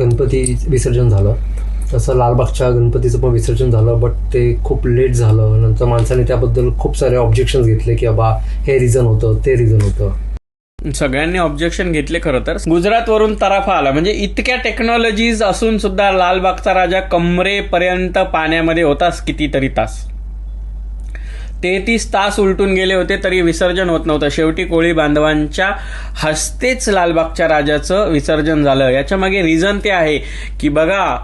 गणपती विसर्जन झालं तसं लालबागच्या गणपतीचं पण विसर्जन झालं, बट ते खूप लेट झालं. नंतर माणसाने त्याबद्दल खूप सारे ऑब्जेक्शन घेतले की बाबा हे रिझन होतं, ते रिझन होतं. सगळ्यांनी ऑब्जेक्शन घेतले. खरं तर गुजरातवरून तराफा आला, म्हणजे इतक्या टेक्नॉलॉजीज असून सुद्धा लालबागचा राजा कमरेपर्यंत पाण्यामध्ये होताच कितीतरी तास. 33 तास उलटून गेले होते तरी विसर्जन होत नव्हतं. शेवटी कोळी बांधवांच्या हस्तेच लालबागच्या राजाचं विसर्जन झालं. याच्या मागे रिझन ते आहे की बघा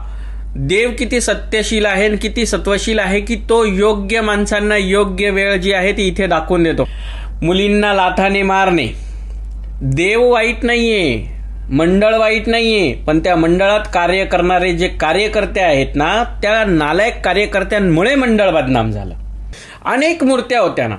देव किती सत्यशील आहे आणि किती सत्वशील आहे की तो योग्य माणसांना योग्य वेळ जी आहे ती इथे दाखवून देतो. मुलींना लाथाने मारणे, देव वाईट नाहीये, मंडळ वाईट नाहीये, पण त्या मंडळात कार्य करणारे जे कार्यकर्ते आहेत ना, त्या नालायक कार्यकर्त्यांमुळे मंडळ बदनाम झालं. अनेक मूर्त्या होत्या ना,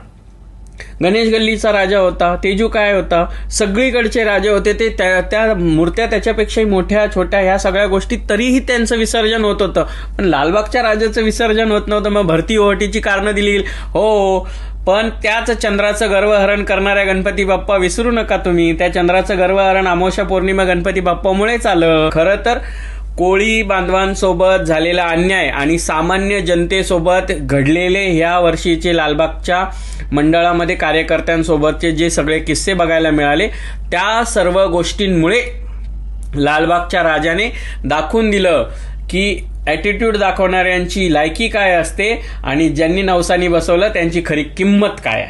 गणेश गल्लीचा राजा होता, तेजू काय होता, सगळीकडचे राजे होते, ते त्या मूर्त्या त्याच्यापेक्षाही मोठ्या छोट्या ह्या सगळ्या गोष्टी, तरीही त्यांचं विसर्जन होत होतं. पण लालबागच्या राजाचं विसर्जन होत नव्हतं. मग भरती ओहोटीची कारणं दिली हो, पण त्याच चंद्राचं गर्वहरण करणाऱ्या गणपती बाप्पा विसरू नका तुम्ही. त्या चंद्राचं गर्वहरण अमावस्या पौर्णिमा गणपती बाप्पामुळेच आलं. खरं तर कोळी बांधवांसोबत झालेला अन्याय आणि सामान्य जनतेसोबत घडलेले ह्या वर्षीचे लालबागच्या मंडळामध्ये कार्यकर्त्यांसोबतचे जे सगळे किस्से बघायला मिळाले, त्या सर्व गोष्टींमुळे लालबागच्या राजाने दाखवून दिलं की ॲटिट्यूड दाखवणाऱ्यांची लायकी काय असते आणि ज्यांनी नवसानी बसवलं त्यांची खरी किंमत काय आहे.